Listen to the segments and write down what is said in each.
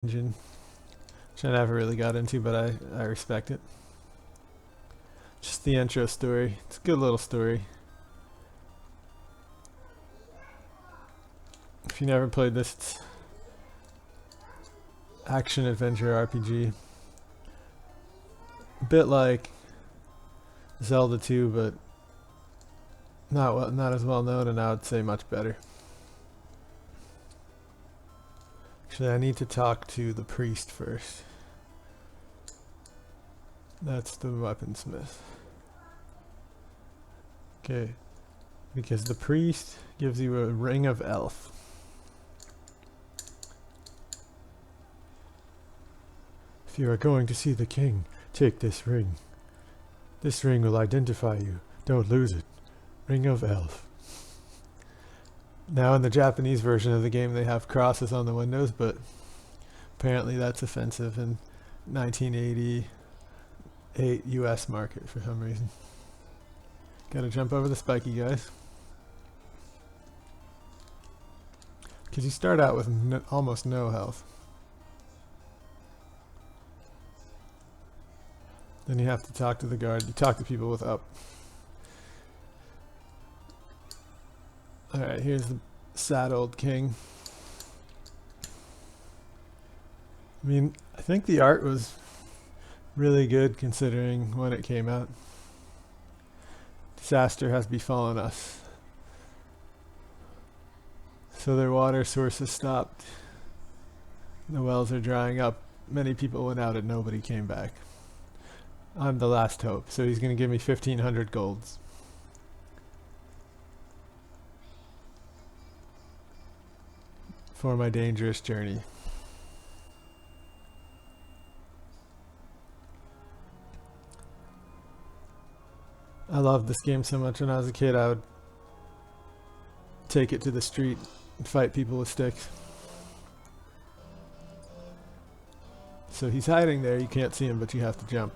engine, which I never really got into, but I respect it. Just the intro story. It's a good little story. If you never played this, it's action adventure RPG. A bit like Zelda 2, but not as well known, and I would say much better. Actually, I need to talk to the priest first. That's the weaponsmith. Okay, because the priest gives you a ring of elf. If you are going to see the king, take this ring. This ring will identify you. Don't lose it. Ring of elf. Now in the Japanese version of the game they have crosses on the windows, but apparently that's offensive in 1988 US market for some reason. Gotta jump over the spiky guys. Because you start out with almost no health. Then you have to talk to the guard. You talk to people with up. Alright, here's the sad old king. I mean, I think the art was really good considering when it came out. Disaster has befallen us. So their water sources stopped. The wells are drying up. Many people went out and nobody came back. I'm the last hope, so he's going to give me 1,500 golds. For my dangerous journey. I loved this game so much. When I was a kid, I would take it to the street and fight people with sticks. So he's hiding there. You can't see him, but you have to jump.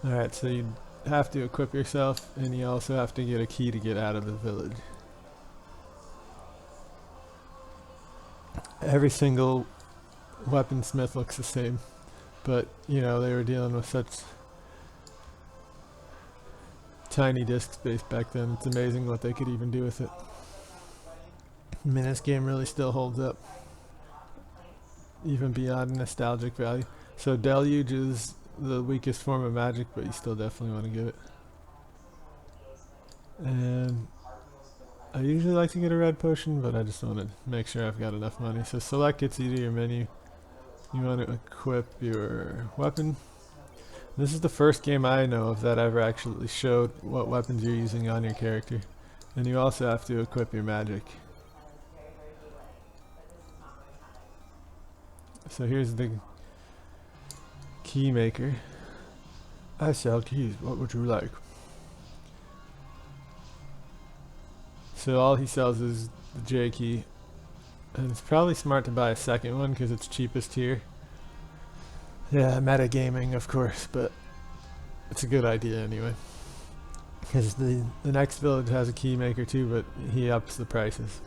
Alright, so you have to equip yourself, and you also have to get a key to get out of the village. Every single weaponsmith looks the same, but you know, they were dealing with such tiny disk space back then. It's amazing what they could even do with it. I mean, this game really still holds up, even beyond nostalgic value. So Deluge is the weakest form of magic, but you still definitely want to get it. And I usually like to get a red potion, but I just want to make sure I've got enough money. So select gets you to your menu. You want to equip your weapon. This is the first game I know of that ever actually showed what weapons you're using on your character. And you also have to equip your magic. So here's the key maker. I sell keys, what would you like? So all he sells is the J key. And it's probably smart to buy a second one because it's cheapest here. Yeah, metagaming of course, but it's a good idea anyway. Because the next village has a key maker too, but he ups the prices.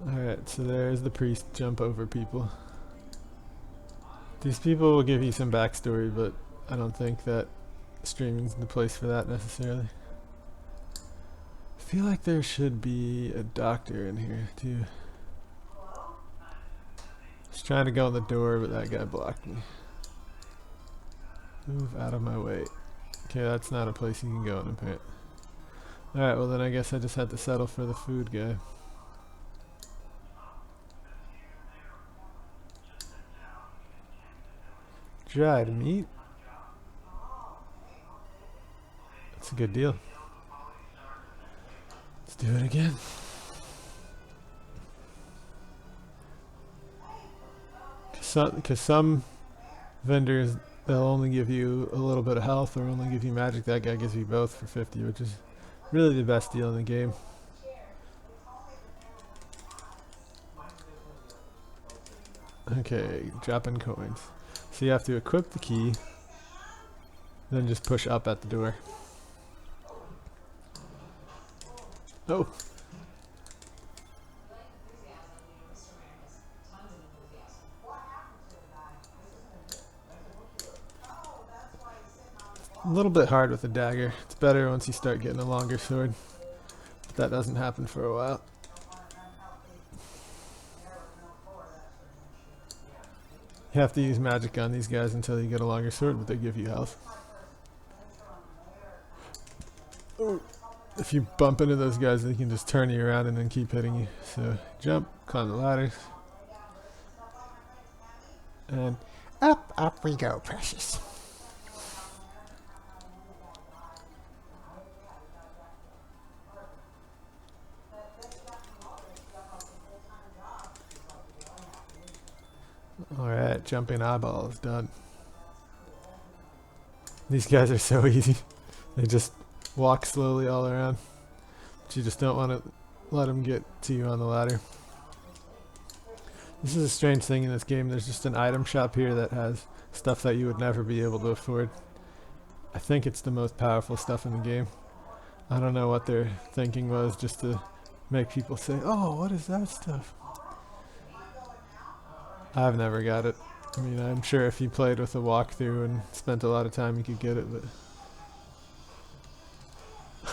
Alright, so there's the priest jump over people. These people will give you some backstory, but I don't think that streaming's the place for that necessarily. I feel like there should be a doctor in here too. I was trying to go in the door, but that guy blocked me. Move out of my way. Okay, that's not a place you can go in apparently. Alright, well then I guess I just had to settle for the food guy. Dried meat? That's a good deal. Let's do it again. Because some vendors, they'll only give you a little bit of health or only give you magic. That guy gives you both for 50, which is really the best deal in the game. Okay, dropping coins. So you have to equip the key, then just push up at the door. Oh! A little bit hard with a dagger. It's better once you start getting a longer sword. But that doesn't happen for a while. You have to use magic on these guys until you get a longer sword, but they give you health. Ooh. If you bump into those guys, they can just turn you around and then keep hitting you. So jump, climb the ladders. And up we go, precious. Alright, jumping eyeballs done. These guys are so easy. They just walk slowly all around. But you just don't want to let them get to you on the ladder. This is a strange thing in this game. There's just an item shop here that has stuff that you would never be able to afford. I think it's the most powerful stuff in the game. I don't know what their thinking was, just to make people say, oh, what is that stuff? I've never got it. I mean, I'm sure if you played with a walkthrough and spent a lot of time, you could get it, but...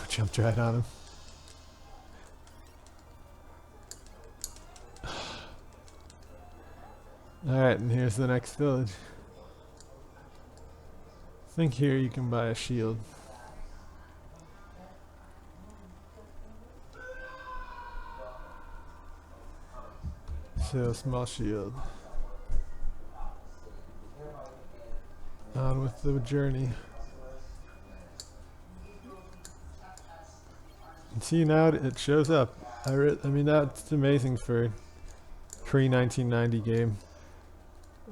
jumped right on him. Alright, and here's the next village. I think here you can buy a shield. So, small shield. On with the journey. And see, now it shows up. I mean, that's amazing for pre-1990 game.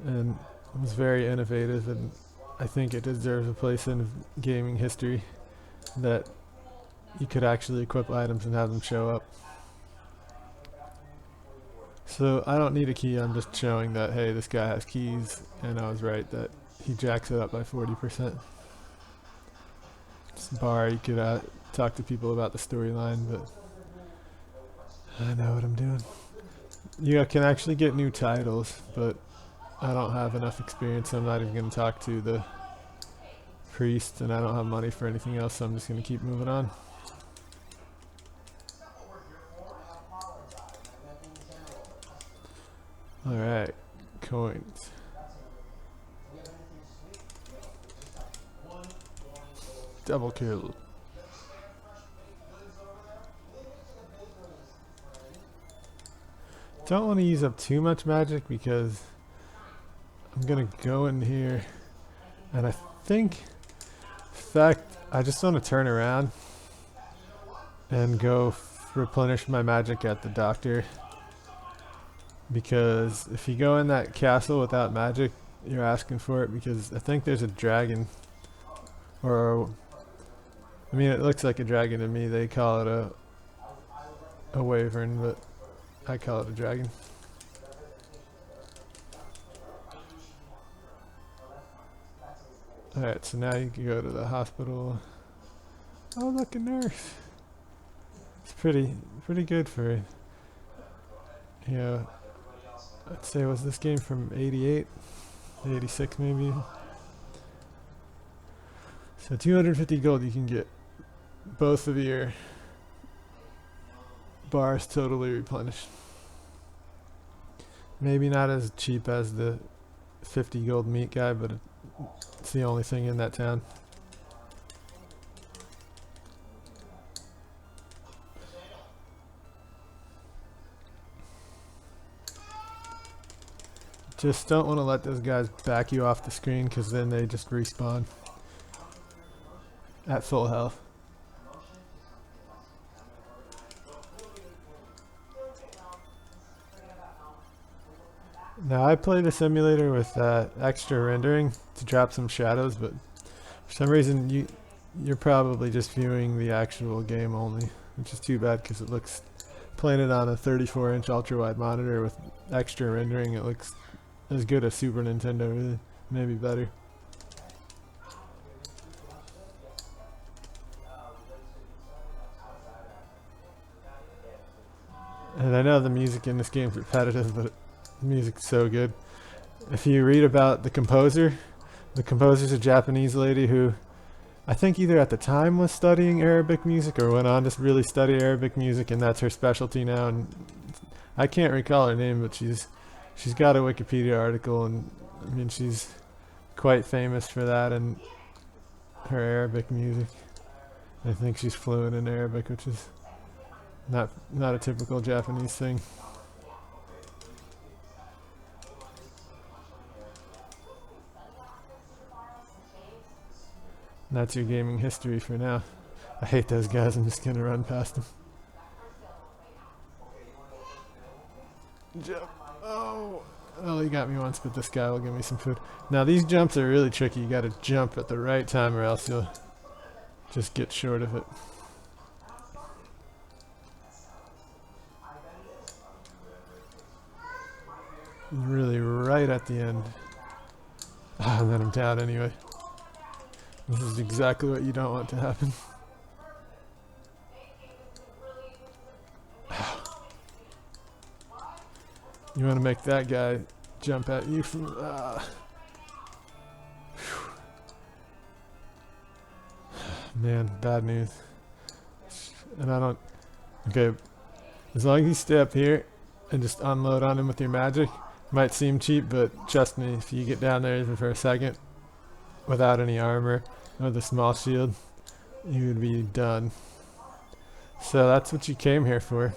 And it was very innovative, and I think it deserves a place in gaming history that you could actually equip items and have them show up. So I don't need a key, I'm just showing that, hey, this guy has keys, and I was right that he jacks it up by 40%. This bar, you could talk to people about the storyline, but I know what I'm doing. You can actually get new titles, but I don't have enough experience, so I'm not even going to talk to the priest, and I don't have money for anything else, so I'm just going to keep moving on. Alright, coins. Double kill. Don't want to use up too much magic because I'm gonna go in here, and I think, in fact, I just want to turn around and go replenish my magic at the doctor, because if you go in that castle without magic, you're asking for it, because I think there's a dragon, or I mean, it looks like a dragon to me. They call it a wyvern, but I call it a dragon. Alright, so now you can go to the hospital. Oh, look, a nurse. It's pretty good for, you know, I'd say, was this game from 88? 86 maybe? So 250 gold, you can get both of your bars totally replenished. Maybe not as cheap as the 50 gold meat guy, but it's the only thing in that town. Just don't want to let those guys back you off the screen, because then they just respawn at full health. Now I played a simulator with extra rendering to drop some shadows, but for some reason you're probably just viewing the actual game only, which is too bad, because it looks, playing it on a 34-inch ultra-wide monitor with extra rendering, it looks as good as Super Nintendo, really, maybe better. And I know the music in this game is repetitive, but the music's so good. If you read about the composer's a Japanese lady who I think either at the time was studying Arabic music or went on to really study Arabic music, and that's her specialty now. And I can't recall her name, but she's got a Wikipedia article, and I mean she's quite famous for that and her Arabic music. I think she's fluent in Arabic, which is not a typical Japanese thing. And that's your gaming history for now. I hate those guys. I'm just gonna run past them. Jump. Oh, well, he got me once, but this guy will give me some food. Now these jumps are really tricky. You gotta jump at the right time or else you'll just get short of it. Really right at the end. And then I'm down anyway. This is exactly what you don't want to happen. You want to make that guy jump at you from... Man, bad news. And I don't... Okay, as long as you stay up here and just unload on him with your magic, might seem cheap, but trust me, if you get down there even for a second without any armor with a small shield, you would be done. So that's what you came here for,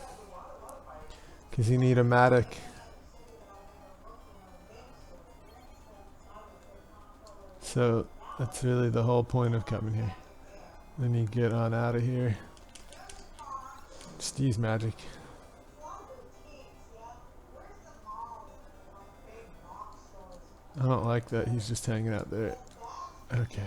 because you need a matic. So that's really the whole point of coming here. Then you get on out of here. Just use magic. I don't like that he's just hanging out there. Okay.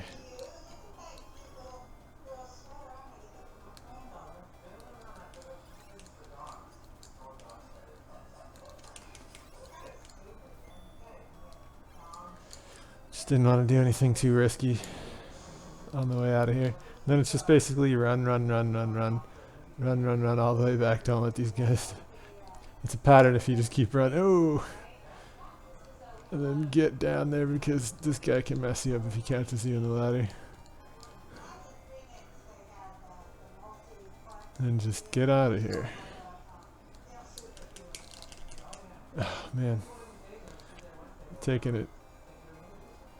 Just didn't want to do anything too risky on the way out of here. Then it's just basically run all the way back. Don't let these guys... It's a pattern if you just keep running. Oh! And then get down there because this guy can mess you up if he catches you in the ladder. And just get out of here. Oh man. Taking it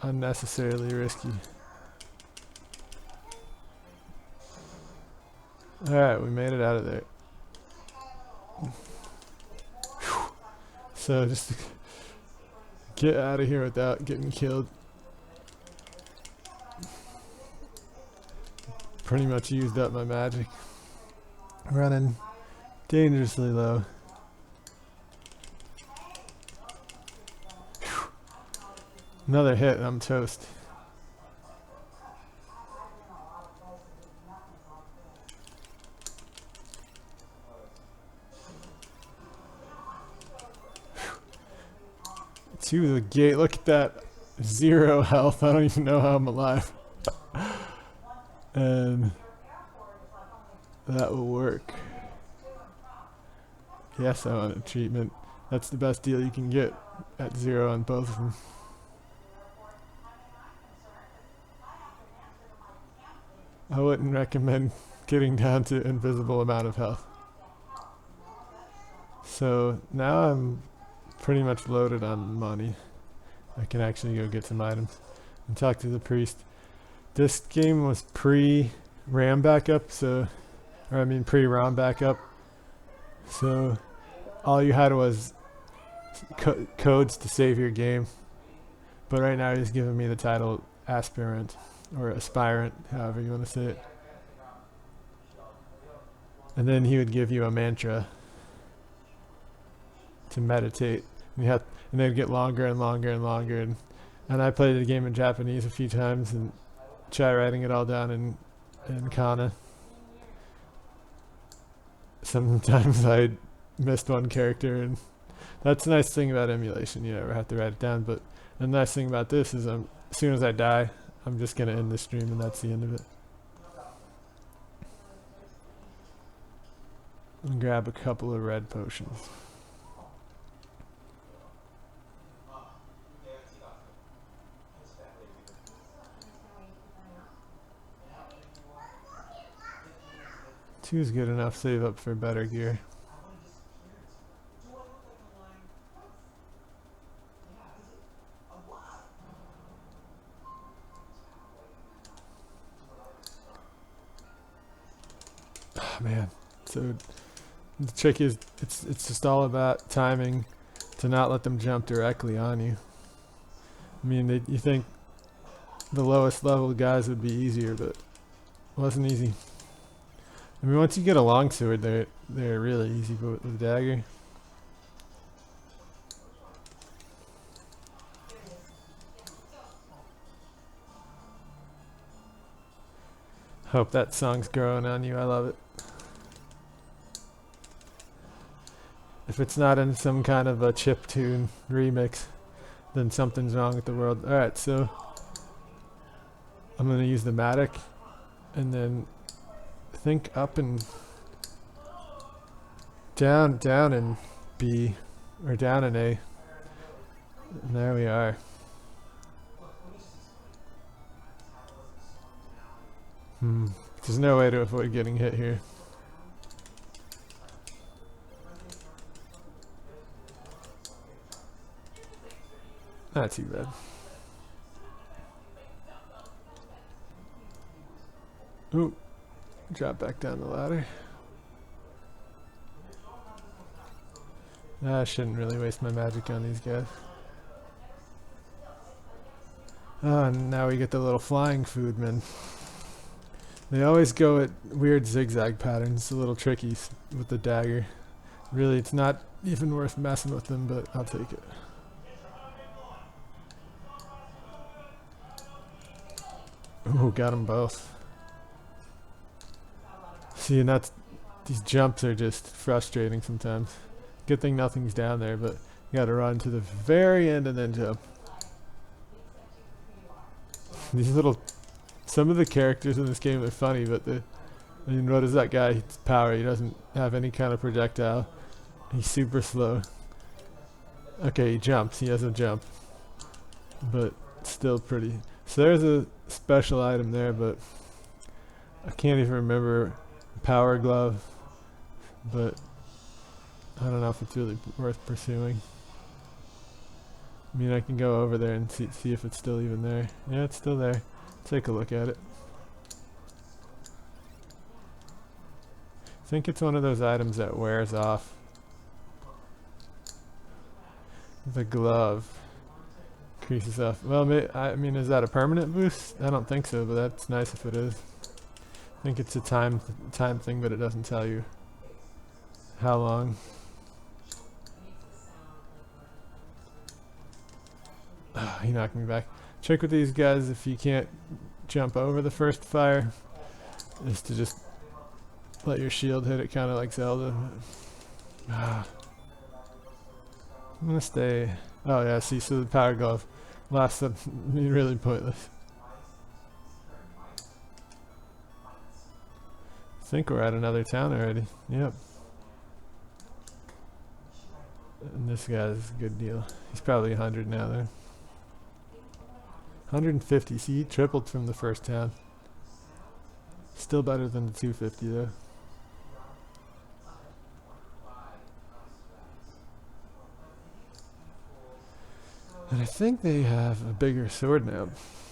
unnecessarily risky. Alright, we made it out of there. So just get out of here without getting killed. Pretty much used up my magic. Running dangerously low. Whew. Another hit and I'm toast. To the gate. Look at that. 0 health. I don't even know how I'm alive. And that will work. Yes, I want a treatment. That's the best deal you can get at 0 on both of them. I wouldn't recommend getting down to invisible amount of health. So now I'm pretty much loaded on money. I can actually go get some items and talk to the priest. This game was pre-RAM backup, so, or I mean pre-ROM backup. So all you had was codes to save your game. But right now he's giving me the title aspirant or aspirant, however you want to say it. And then he would give you a mantra to meditate. And they'd get longer and longer and longer. And I played the game in Japanese a few times and tried writing it all down in kana. Sometimes I missed one character, and that's the nice thing about emulation. You never have to write it down. But the nice thing about this is as soon as I die, I'm just going to end the stream, and that's the end of it. and grab a couple of red potions. Two's good enough. Save up for better gear. Oh, man, so the trick is it's just all about timing to not let them jump directly on you. I mean, you think the lowest level guys would be easier, but it wasn't easy. I mean, once you get a longsword, they're really easy, but with the dagger. Hope that song's growing on you. I love it. If it's not in some kind of a chiptune remix, then something's wrong with the world. Alright, so I'm going to use the Matic and then think up and down and B, or down and A. And there we are. There's no way to avoid getting hit here. Not too bad. Ooh, drop back down the ladder. I shouldn't really waste my magic on these guys. Oh, and now we get the little flying food men. They always go at weird zigzag patterns, a little tricky with the dagger. Really, it's not even worth messing with them, but I'll take it. Ooh, got them both. See, and these jumps are just frustrating sometimes. Good thing nothing's down there, but you gotta run to the very end and then jump. These little, some of the characters in this game are funny, but I mean, what is that guy's power? He doesn't have any kind of projectile. He's super slow. Okay, he jumps. He has a jump, but still pretty. So there's a special item there, but I can't even remember. Power glove, but I don't know if it's really worth pursuing. I mean, I can go over there and see if it's still even there. Yeah, it's still there. Take a look at it. I think it's one of those items that wears off. The glove increases off. Well, I mean, is that a permanent boost? I don't think so, but that's nice if it is. I think it's a time thing, but it doesn't tell you how long. He knocked me back. Trick with these guys, if you can't jump over the first fire, is to just let your shield hit it, kind of like Zelda. I'm gonna stay. Oh yeah, see, so the power glove lasts up, really pointless. I think we're at another town already. Yep. And this guy's a good deal. He's probably 100 now though. 150. See, he tripled from the first town. Still better than the 250 though. And I think they have a bigger sword now,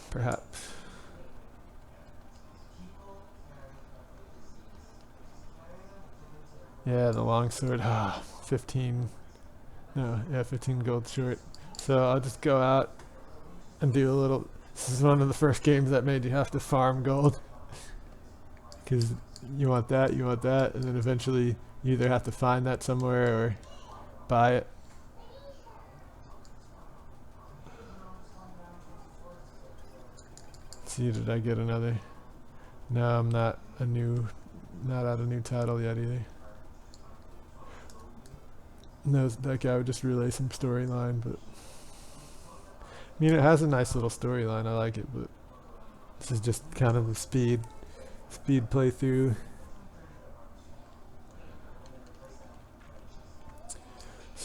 perhaps. Yeah, the longsword. 15. No, yeah, 15 gold short. So I'll just go out and do a little. This is one of the first games that made you have to farm gold. Because you want that, and then eventually you either have to find that somewhere or buy it. Let's see, did I get another? No, I'm not at a new title yet either. No, that guy would just relay some storyline, but I mean, it has a nice little storyline. I like it, but this is just kind of a speed playthrough.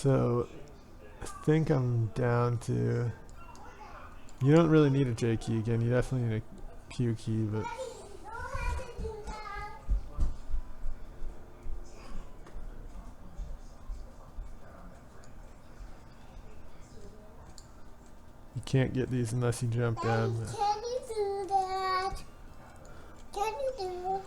So I think I'm down to. You don't really need a J key again. You definitely need a Q key, but. You can't get these unless you jump down. Daddy, can you do that? Can you do?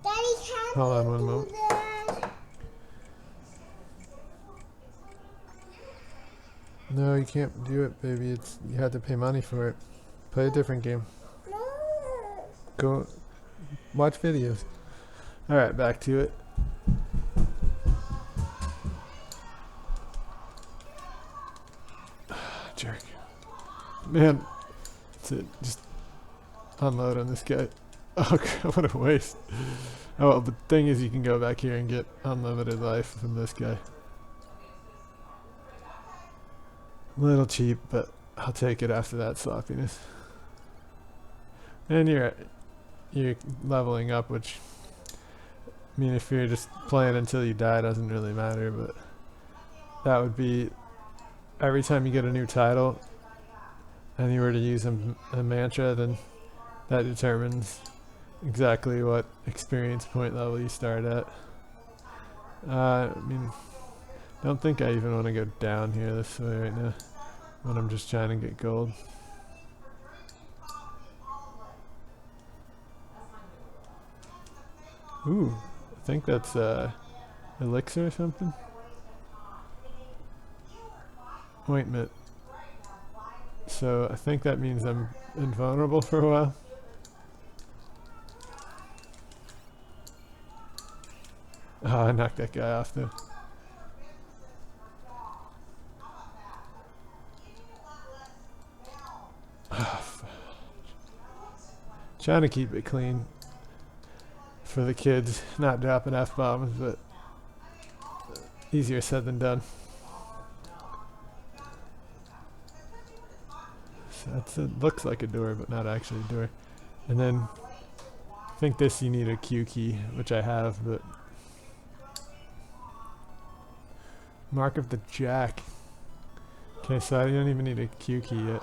Daddy, can Hold on you one do moment. that? No, you can't do it, baby. It's you have to pay money for it. Play a different game. No. Go watch videos. All right, back to it. Jerk. Man, that's it. Just unload on this guy. Oh, God, what a waste. Oh, well, the thing is you can go back here and get unlimited life from this guy. A little cheap, but I'll take it after that sloppiness. And you're leveling up, which, I mean, if you're just playing until you die, doesn't really matter, but that would be every time you get a new title and you were to use a mantra, then that determines exactly what experience point level you start at. I mean, don't think I even want to go down here this way right now when I'm just trying to get gold. Ooh, I think that's elixir or something. Ointment. So I think that means I'm invulnerable for a while. Oh, I knocked that guy off though. Trying to keep it clean for the kids, not dropping F-bombs, but easier said than done. So it looks like a door, but not actually a door. And then I think this you need a Q key, which I have, but Mark of the Jack. Okay, so I don't even need a Q key yet.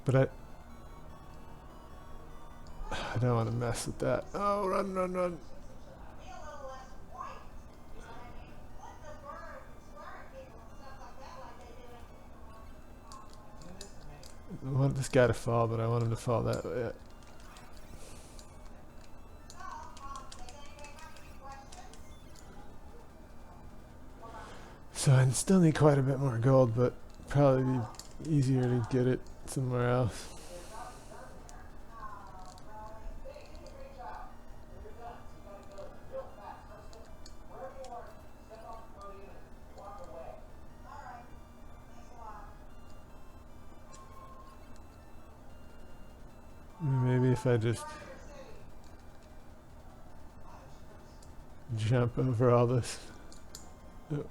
But I don't want to mess with that. Oh, run, run, run. I want this guy to fall, but I want him to fall that way. So I still need quite a bit more gold, but probably be easier to get it somewhere else. Maybe if I just jump over all this. Oh.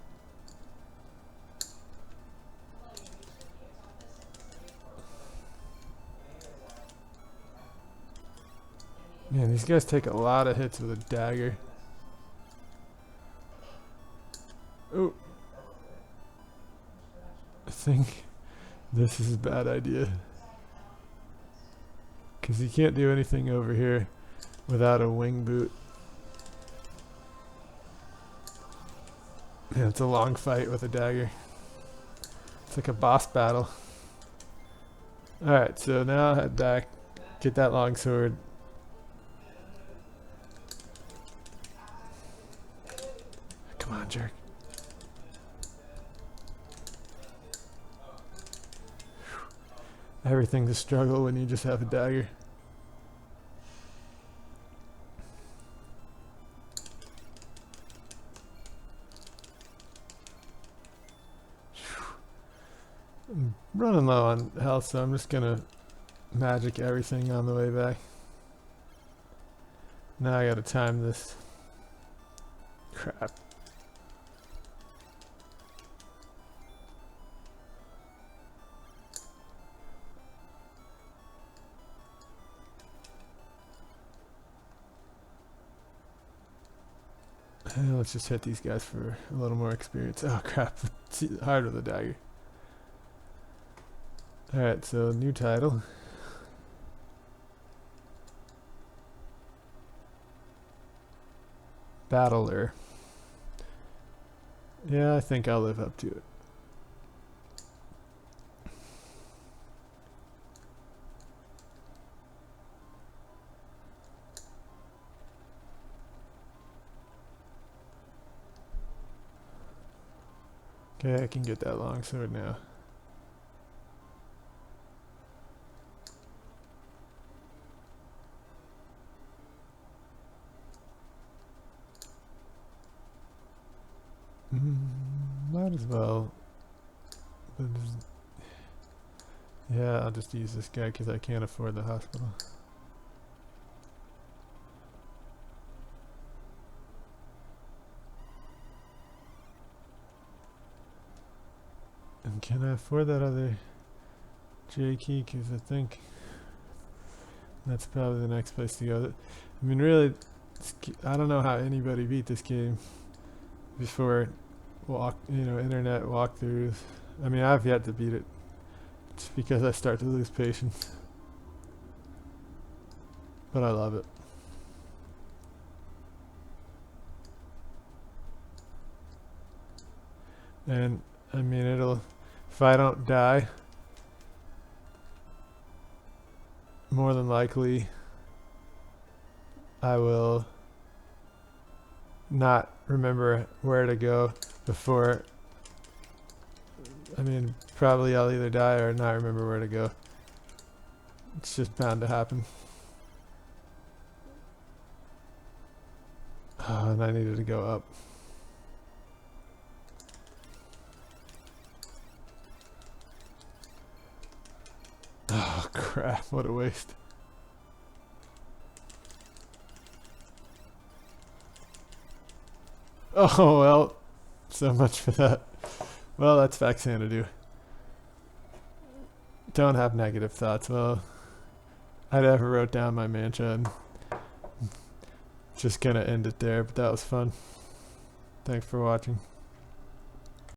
Man, these guys take a lot of hits with a dagger. Oh. I think this is a bad idea. Because you can't do anything over here without a wing boot. Yeah, it's a long fight with a dagger. It's like a boss battle. Alright, so now I'll head back, get that long sword. Come on, jerk. Everything's a struggle when you just have a dagger. I'm running low on health, so I'm just gonna magic everything on the way back. Now I gotta time this. Crap. Let's just hit these guys for a little more experience. Oh crap, hard with a dagger. Alright, so new title. Battler. Yeah, I think I'll live up to it. Okay, I can get that long sword now. Might as well. Yeah, I'll just use this guy because I can't afford the hospital. And can I afford that other J key? Because I think that's probably the next place to go. I mean, really, I don't know how anybody beat this game before internet walkthroughs. I mean, I've yet to beat it. It's because I start to lose patience. But I love it. And, I mean, if I don't die, more than likely, I will not remember where to go before. I mean, probably I'll either die or not remember where to go. It's just bound to happen. Oh, and I needed to go up. Oh crap, what a waste. Oh well, so much for that. Well, that's Faxanadu. Don't have negative thoughts. Well, I never wrote down my mantra and just gonna end it there, but that was fun. Thanks for watching.